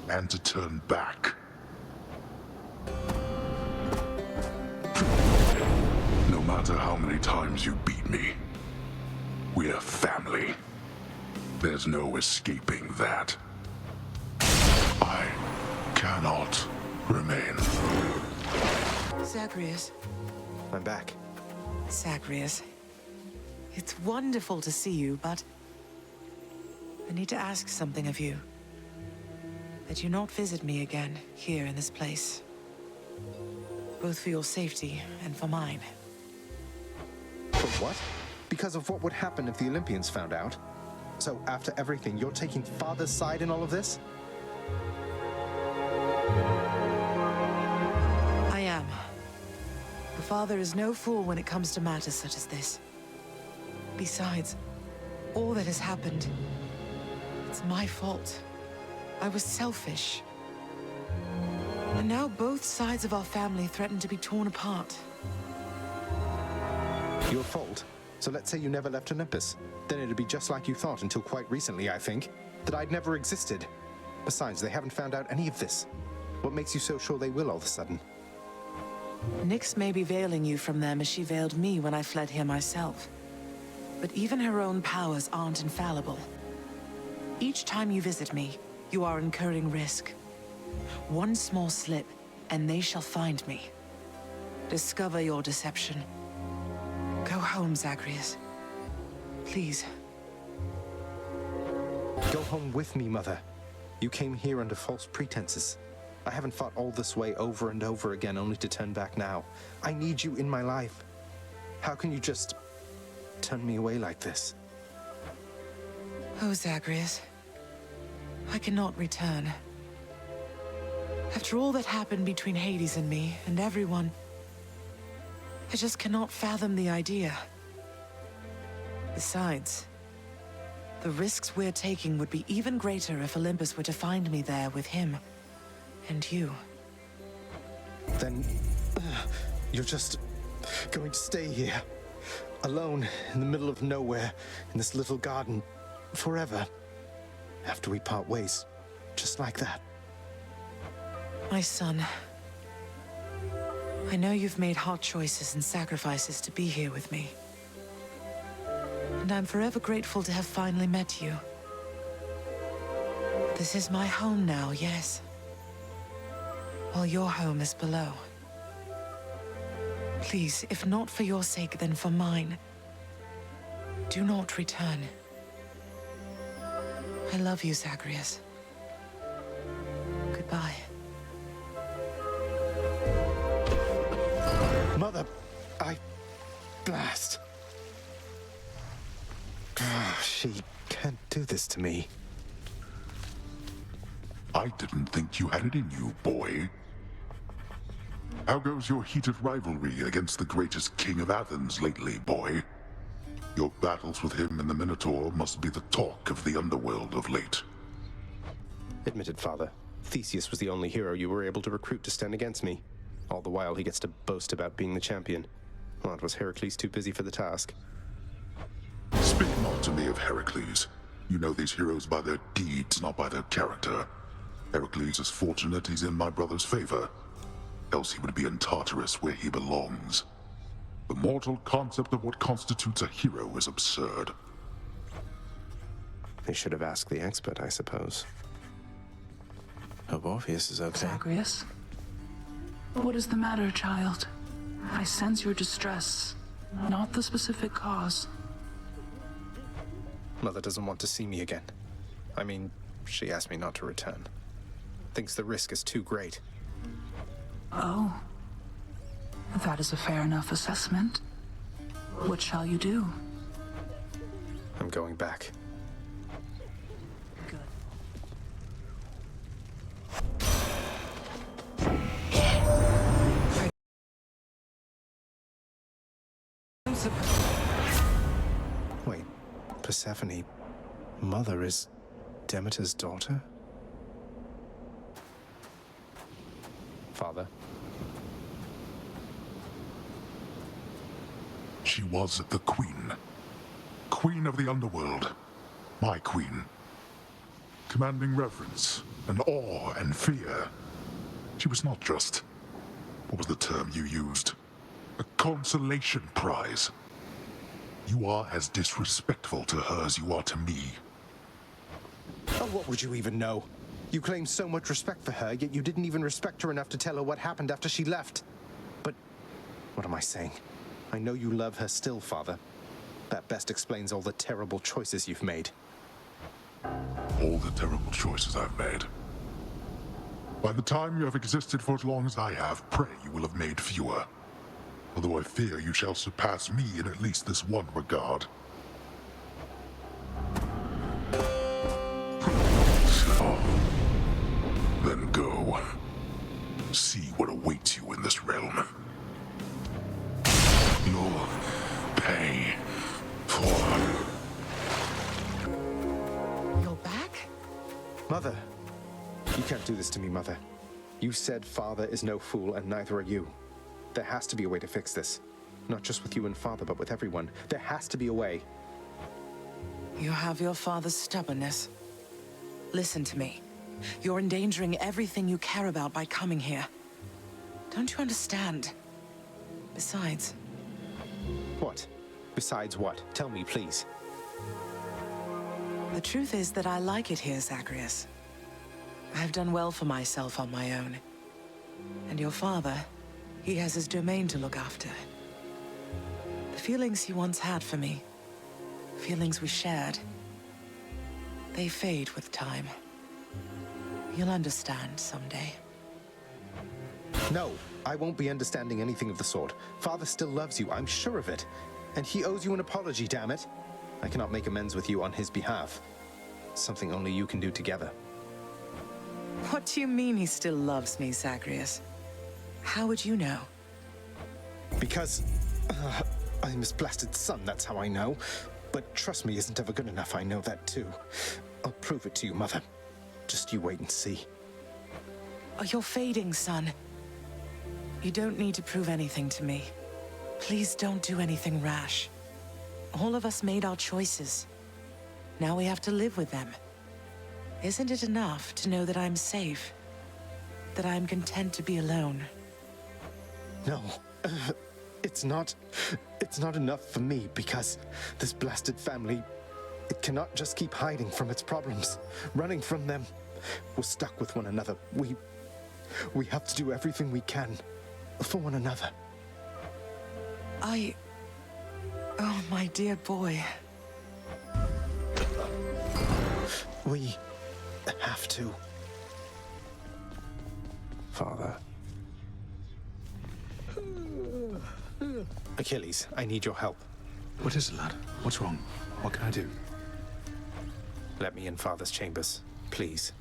and to turn back. No matter how many times you beat me, we're family. There's no escaping that. I cannot remain. Zagreus. I'm back. Zagreus. It's wonderful to see you, but I need to ask something of you. That you not visit me again here in this place. Both for your safety and for mine. For what? Because of what would happen if the Olympians found out? So after everything, you're taking Father's side in all of this? I am. The Father is no fool when it comes to matters such as this. Besides, all that has happened, it's my fault. I was selfish. And now both sides of our family threaten to be torn apart. Your fault? So let's say you never left Olympus. Then it'd be just like you thought until quite recently, I think. That I'd never existed. Besides, they haven't found out any of this. What makes you so sure they will all of a sudden? Nyx may be veiling you from them as she veiled me when I fled here myself. But even her own powers aren't infallible. Each time you visit me, you are incurring risk. One small slip, and they shall find me. Discover your deception. Go home, Zagreus. Please. Go home with me, Mother. You came here under false pretenses. I haven't fought all this way over and over again only to turn back now. I need you in my life. How can you just turn me away like this? Oh, Zagreus. I cannot return. After all that happened between Hades and me, and everyone, I just cannot fathom the idea. Besides, the risks we're taking would be even greater if Olympus were to find me there with him. And you. Then, you're just going to stay here, alone in the middle of nowhere, in this little garden, forever, after we part ways, just like that. My son, I know you've made hard choices and sacrifices to be here with me. And I'm forever grateful to have finally met you. This is my home now, yes. While your home is below. Please, if not for your sake, then for mine, do not return. I love you, Zagreus. Goodbye. this to me. I didn't think you had it in you, boy. How goes your heated rivalry against the greatest king of Athens lately, boy? Your battles with him and the Minotaur must be the talk of the underworld of late. Admitted, Father. Theseus was the only hero you were able to recruit to stand against me. All the while he gets to boast about being the champion. Well, it was Heracles too busy for the task. Speak not to me of Heracles. You know these heroes by their deeds, not by their character. Heracles is fortunate he's in my brother's favor. Else he would be in Tartarus where he belongs. The mortal concept of what constitutes a hero is absurd. They should have asked the expert, I suppose. Hope Orpheus is okay. Zagreus? What is the matter, child? I sense your distress, not the specific cause. Mother doesn't want to see me again. I mean, she asked me not to return. Thinks the risk is too great. Oh. That is a fair enough assessment. What shall you do? I'm going back. Good. Wait, Persephone, Mother is Demeter's daughter? Father? She was the queen. Queen of the underworld. My queen. Commanding reverence and awe and fear. She was not just... what was the term you used? A consolation prize. You are as disrespectful to her as you are to me. Oh, what would you even know? You claim so much respect for her, yet you didn't even respect her enough to tell her what happened after she left. But what am I saying? I know you love her still, Father. That best explains all the terrible choices you've made. All the terrible choices I've made. By the time you have existed for as long as I have, pray you will have made fewer. Although I fear you shall surpass me in at least this one regard. So, then go. See what awaits you in this realm. You'll pay for... You're back? Mother! You can't do this to me, Mother. You said Father is no fool, and neither are you. There has to be a way to fix this. Not just with you and Father, but with everyone. There has to be a way. You have your father's stubbornness. Listen to me. You're endangering everything you care about by coming here. Don't you understand? Besides... What? Besides what? Tell me, please. The truth is that I like it here, Zagreus. I've done well for myself on my own. And your father, he has his domain to look after. The feelings he once had for me, feelings we shared, they fade with time. You'll understand someday. No, I won't be understanding anything of the sort. Father still loves you, I'm sure of it. And he owes you an apology, damn it. I cannot make amends with you on his behalf. Something only you can do together. What do you mean he still loves me, Zagreus? How would you know? Because... I'm his blasted son, that's how I know. But trust me isn't ever good enough, I know that too. I'll prove it to you, Mother. Just you wait and see. Oh, you're fading, son. You don't need to prove anything to me. Please don't do anything rash. All of us made our choices. Now we have to live with them. Isn't it enough to know that I'm safe? That I'm content to be alone? No, it's not enough for me because this blasted family, it cannot just keep hiding from its problems, running from them. We're stuck with one another. We have to do everything we can for one another. Oh, my dear boy. We have to. Father. Achilles, I need your help. What is it, lad? What's wrong? What can I do? Let me in Father's chambers, please.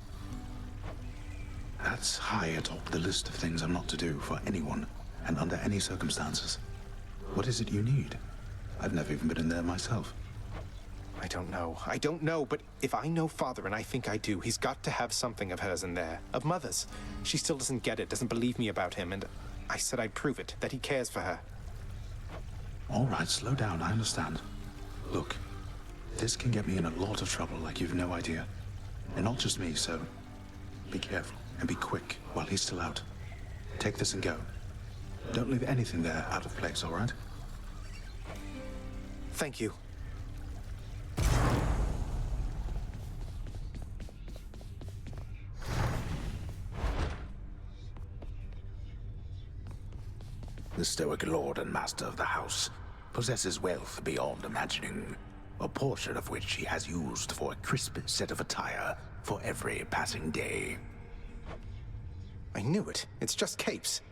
That's high atop the list of things I'm not to do for anyone, and under any circumstances. What is it you need? I've never even been in there myself. I don't know, but if I know Father, and I think I do, he's got to have something of hers in there. Of Mother's. She still doesn't get it, doesn't believe me about him, and I said I'd prove it, that he cares for her. All right, slow down, I understand. Look, this can get me in a lot of trouble like you've no idea. And not just me, so be careful and be quick while he's still out. Take this and go. Don't leave anything there out of place, all right? Thank you. The stoic lord and master of the house possesses wealth beyond imagining, a portion of which he has used for a crisp set of attire for every passing day. I knew it. It's just capes.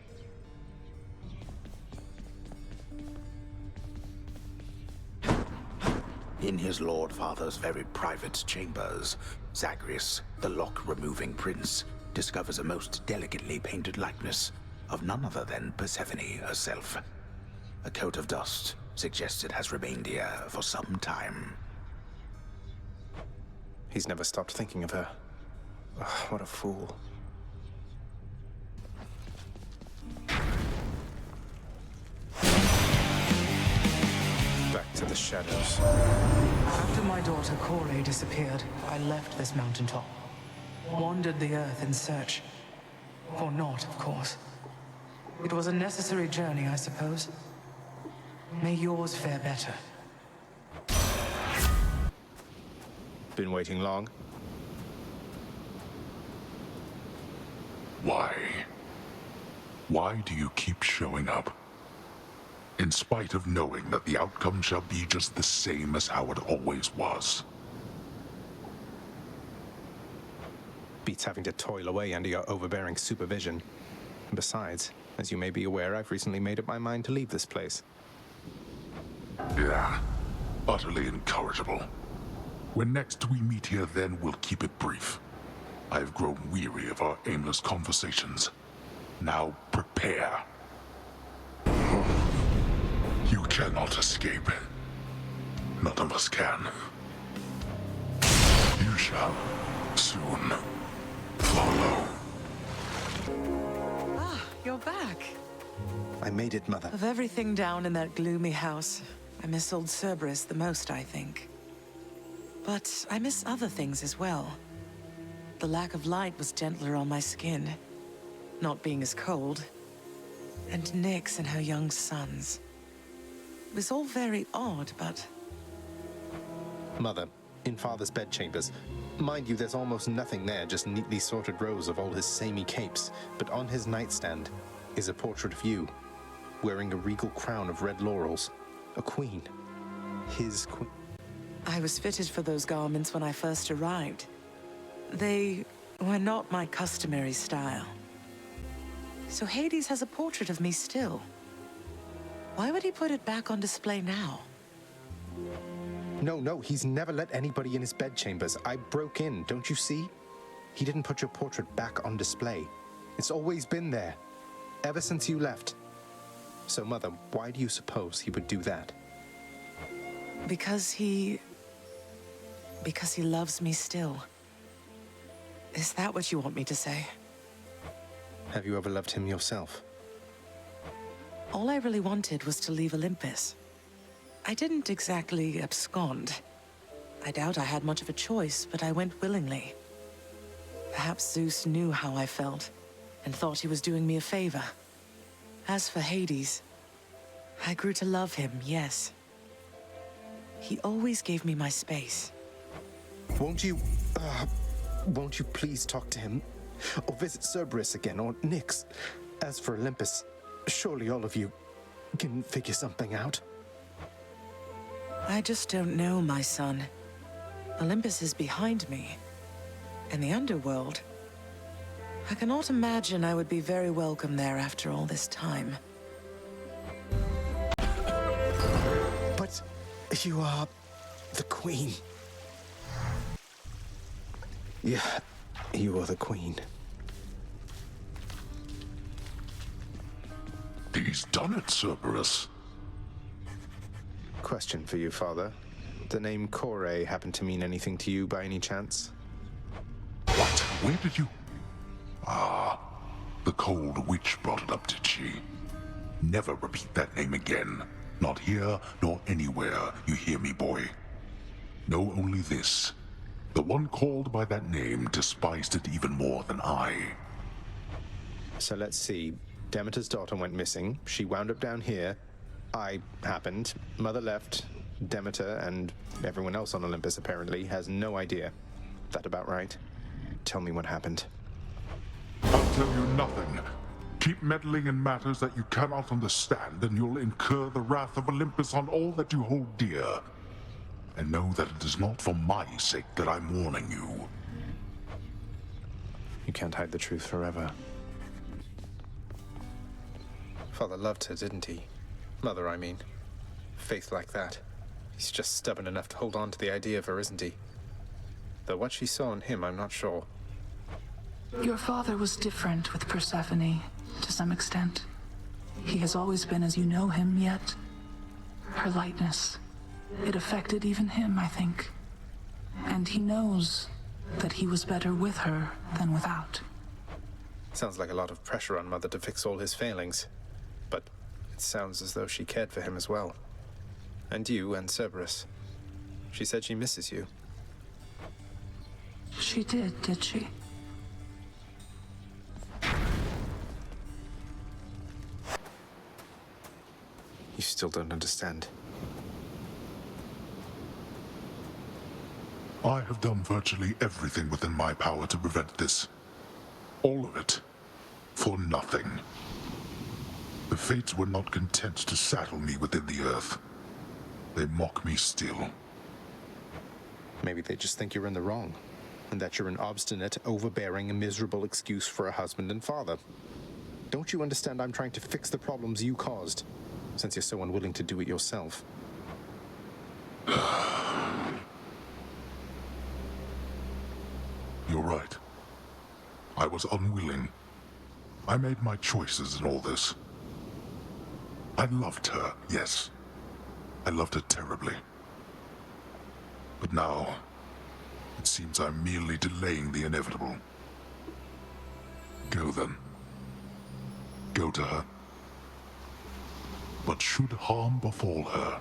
In his Lord Father's very private chambers, Zagreus, the lock-removing prince, discovers a most delicately painted likeness of none other than Persephone herself. A coat of dust suggests it has remained here for some time. He's never stopped thinking of her. Ugh, what a fool. Back to the shadows. After my daughter Corey disappeared, I left this mountaintop. Wandered the earth in search. Or not, of course. It was a necessary journey, I suppose. May yours fare better. Been waiting long? Why? Why do you keep showing up? In spite of knowing that the outcome shall be just the same as how it always was. Beats having to toil away under your overbearing supervision. And besides, as you may be aware, I've recently made up my mind to leave this place. Yeah, utterly incorrigible. When next we meet here, then we'll keep it brief. I've grown weary of our aimless conversations. Now prepare. You cannot escape. None of us can. You shall soon follow. Ah, you're back. I made it, Mother. Of everything down in that gloomy house, I miss old Cerberus the most, I think. But I miss other things as well. The lack of light was gentler on my skin, not being as cold. And Nyx and her young sons. It was all very odd, but... Mother, in Father's bedchambers. Mind you, there's almost nothing there, just neatly sorted rows of all his samey capes. But on his nightstand is a portrait of you, wearing a regal crown of red laurels. A queen. His queen. I was fitted for those garments when I first arrived. They were not my customary style. So Hades has a portrait of me still. Why would he put it back on display now? No, he's never let anybody in his bedchambers. I broke in, don't you see? He didn't put your portrait back on display. It's always been there, ever since you left. So, Mother, why do you suppose he would do that? Because he loves me still. Is that what you want me to say? Have you ever loved him yourself? All I really wanted was to leave Olympus. I didn't exactly abscond. I doubt I had much of a choice, but I went willingly. Perhaps Zeus knew how I felt, and thought he was doing me a favor. As for Hades, I grew to love him, yes. He always gave me my space. Won't you please talk to him? Or visit Cerberus again, or Nyx? As for Olympus, surely all of you can figure something out. I just don't know, my son. Olympus is behind me. And the underworld. I cannot imagine I would be very welcome there after all this time. But you are the queen. Yeah, you are the queen. He's done it, Cerberus. Question for you, Father. The name Kore happen to mean anything to you by any chance? What? Where did you... Ah, the cold witch brought it up, did she? Never repeat that name again. Not here, nor anywhere, you hear me, boy? Know only this. The one called by that name despised it even more than I. So let's see. Demeter's daughter went missing. She wound up down here. I happened. Mother left. Demeter and everyone else on Olympus apparently has no idea. That about right? Tell me what happened. I'll tell you nothing. Keep meddling in matters that you cannot understand, and you'll incur the wrath of Olympus on all that you hold dear. And know that it is not for my sake that I'm warning you. You can't hide the truth forever. Father loved her, didn't he? Mother, I mean. Faith like that. He's just stubborn enough to hold on to the idea of her, isn't he? Though what she saw in him, I'm not sure. Your father was different with Persephone, to some extent. He has always been as you know him, yet her lightness, it affected even him, I think. And he knows that he was better with her than without. Sounds like a lot of pressure on Mother to fix all his failings. But it sounds as though she cared for him as well. And you and Cerberus. She said she misses you. She did she? You still don't understand. I have done virtually everything within my power to prevent this. All of it. For nothing. The Fates were not content to saddle me within the earth. They mock me still. Maybe they just think you're in the wrong. And that you're an obstinate, overbearing, and miserable excuse for a husband and father. Don't you understand I'm trying to fix the problems you caused, since you're so unwilling to do it yourself? You're right. I was unwilling. I made my choices in all this. I loved her, yes. I loved her terribly. But now, it seems I'm merely delaying the inevitable. Go then. Go to her. But should harm befall her,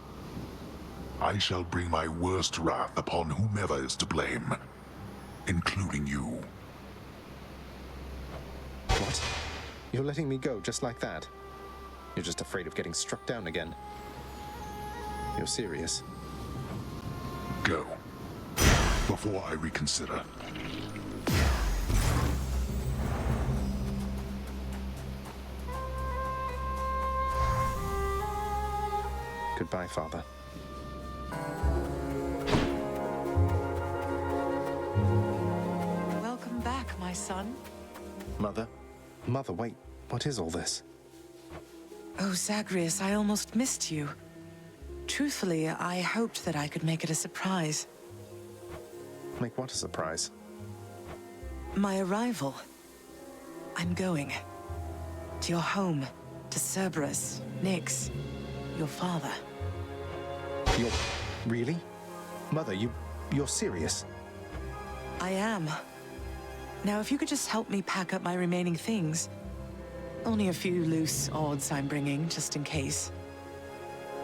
I shall bring my worst wrath upon whomever is to blame, including you. What? You're letting me go just like that? You're just afraid of getting struck down again. You're serious? Go. Before I reconsider. Goodbye, Father. Welcome back, my son. Mother? Mother, wait. What is all this? Oh, Zagreus, I almost missed you. Truthfully, I hoped that I could make it a surprise. Make what a surprise? My arrival. I'm going. To your home. To Cerberus, Nyx, your father. You're... really? Mother, you're serious? I am. Now, if you could just help me pack up my remaining things. Only a few loose odds I'm bringing, just in case.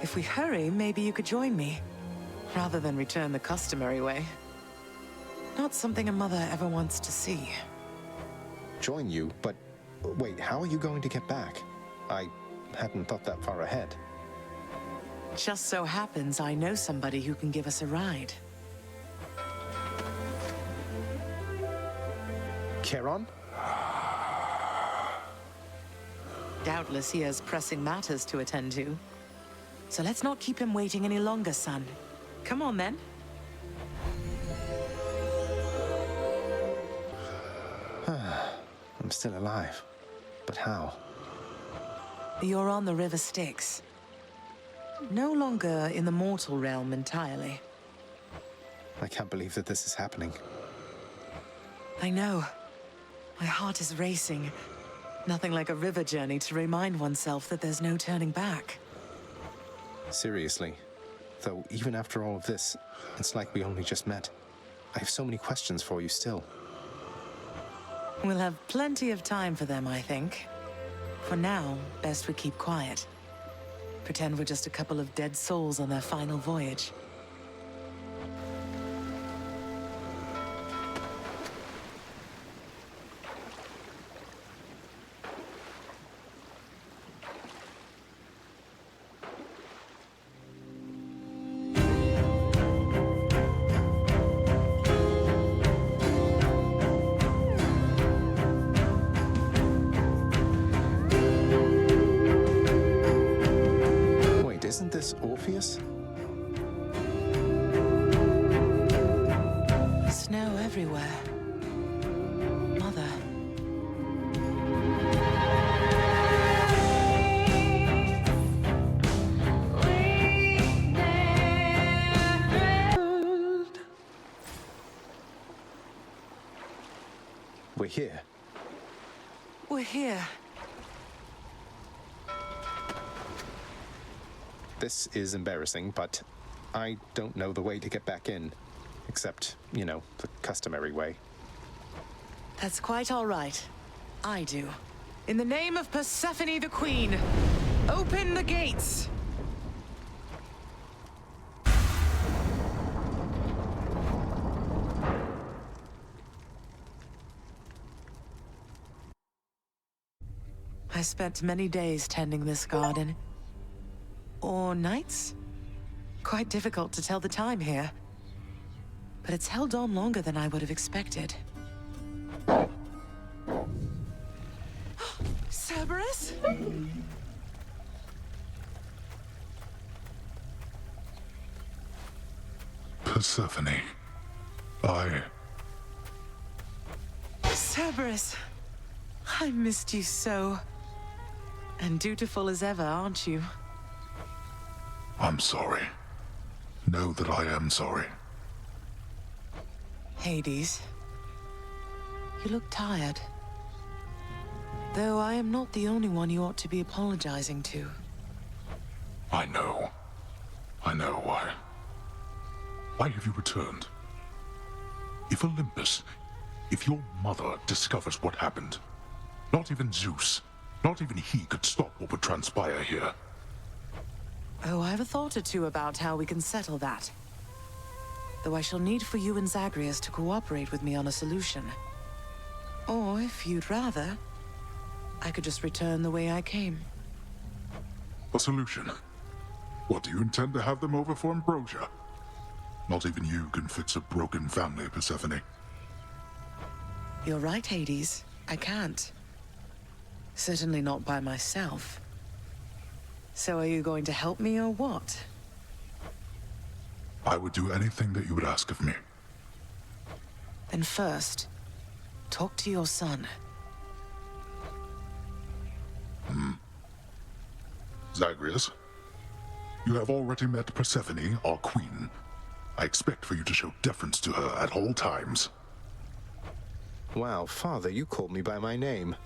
If we hurry, maybe you could join me, rather than return the customary way. Not something a mother ever wants to see. Join you? But wait, how are you going to get back? I hadn't thought that far ahead. Just so happens I know somebody who can give us a ride. Charon? Doubtless he has pressing matters to attend to. So let's not keep him waiting any longer, son. Come on, then. I'm still alive. But how? You're on the River Styx. No longer in the mortal realm entirely. I can't believe that this is happening. I know. My heart is racing. Nothing like a river journey to remind oneself that there's no turning back. Seriously. Though, even after all of this, it's like we only just met. I have so many questions for you still. We'll have plenty of time for them, I think. For now, best we keep quiet. Pretend we're just a couple of dead souls on their final voyage. Isn't this Orpheus? Snow everywhere. Mother. We're here. We're here. This is embarrassing, but I don't know the way to get back in. Except, you know, the customary way. That's quite all right. I do. In the name of Persephone the Queen, open the gates! I spent many days tending this garden. Or nights? Quite difficult to tell the time here. But it's held on longer than I would have expected. Cerberus? Persephone. Cerberus. I missed you so. And dutiful as ever, aren't you? I'm sorry. Know that I am sorry. Hades. You look tired. Though I am not the only one you ought to be apologizing to. I know. Why. Why have you returned? If Olympus, if your mother discovers what happened, not even Zeus, not even he could stop what would transpire here. Oh, I have a thought or two about how we can settle that. Though I shall need for you and Zagreus to cooperate with me on a solution. Or, if you'd rather, I could just return the way I came. A solution? What, do you intend to have them over for ambrosia? Not even you can fix a broken family, Persephone. You're right, Hades. I can't. Certainly not by myself. So are you going to help me or what? I would do anything that you would ask of me. Then first, talk to your son. Zagreus, you have already met Persephone, our queen. I expect for you to show deference to her at all times. Wow, Father, you called me by my name.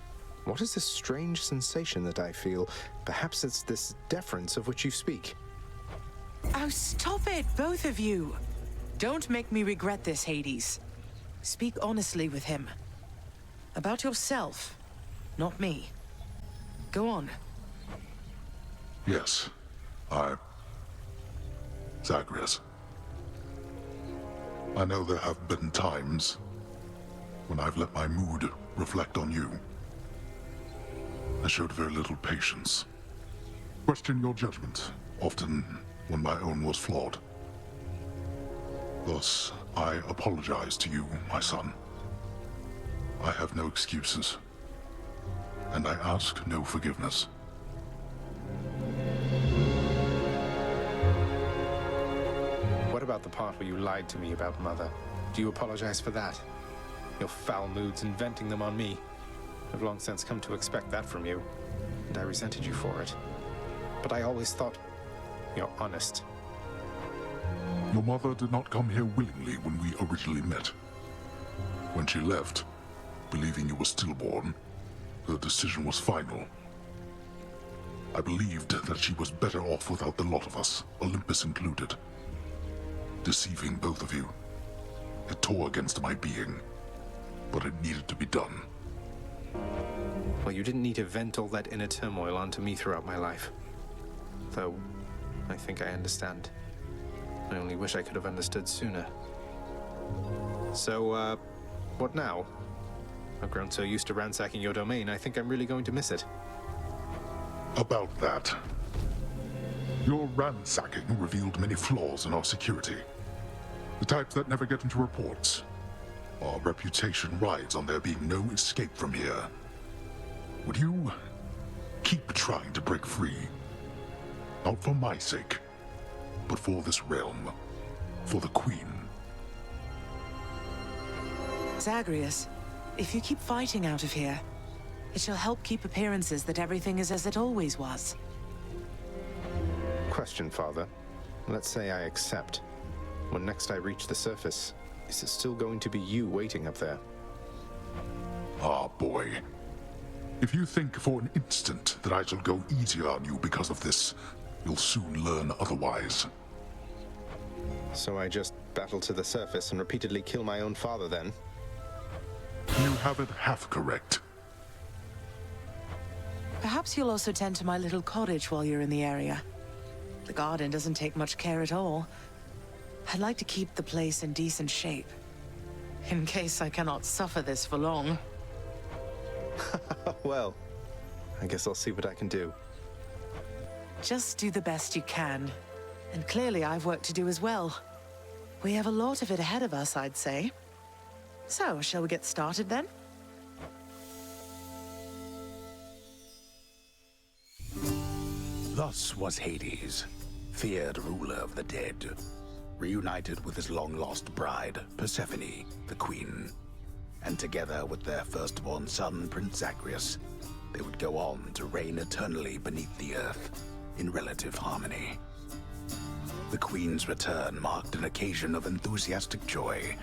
What is this strange sensation that I feel? Perhaps it's this deference of which you speak. Oh, stop it, both of you! Don't make me regret this, Hades. Speak honestly with him. About yourself, not me. Go on. Yes, Zagreus. I know there have been times when I've let my mood reflect on you. I showed very little patience. Questioned your judgment, often when my own was flawed. Thus, I apologize to you, my son. I have no excuses, and I ask no forgiveness. What about the part where you lied to me about Mother? Do you apologize for that? Your foul moods and venting them on me. I've long since come to expect that from you, and I resented you for it. But I always thought you're honest. Your mother did not come here willingly when we originally met. When she left, believing you were stillborn, her decision was final. I believed that she was better off without the lot of us, Olympus included. Deceiving both of you. It tore against my being, but it needed to be done. Well, you didn't need to vent all that inner turmoil onto me throughout my life. Though, I think I understand. I only wish I could have understood sooner. So, what now? I've grown so used to ransacking your domain, I think I'm really going to miss it. About that. Your ransacking revealed many flaws in our security. The types that never get into reports. Our reputation rides on there being no escape from here. Would you keep trying to break free? Not for my sake, but for this realm. For the Queen. Zagreus, if you keep fighting out of here, it shall help keep appearances that everything is as it always was. Question, Father. Let's say I accept. When next I reach the surface, is it still going to be you waiting up there? Ah, boy. If you think for an instant that I shall go easier on you because of this, you'll soon learn otherwise. So I just battle to the surface and repeatedly kill my own father then? You have it half correct. Perhaps you'll also tend to my little cottage while you're in the area. The garden doesn't take much care at all. I'd like to keep the place in decent shape, in case I cannot suffer this for long. Well, I guess I'll see what I can do. Just do the best you can. And clearly I've work to do as well. We have a lot of it ahead of us, I'd say. So, shall we get started then? Thus was Hades, feared ruler of the dead, reunited with his long-lost bride, Persephone, the Queen. And together with their firstborn son, Prince Zagreus, they would go on to reign eternally beneath the earth, in relative harmony. The Queen's return marked an occasion of enthusiastic joy,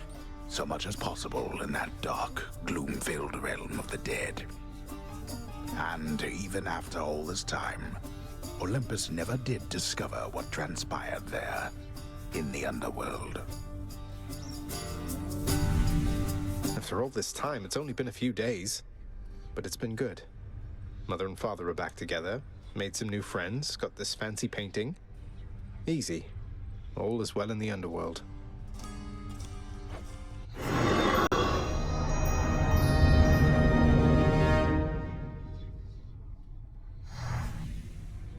so much as possible in that dark, gloom-filled realm of the dead. And even after all this time, Olympus never did discover what transpired there, in the underworld. After all this time, it's only been a few days. But it's been good. Mother and father are back together, made some new friends, got this fancy painting. Easy. All is well in the underworld.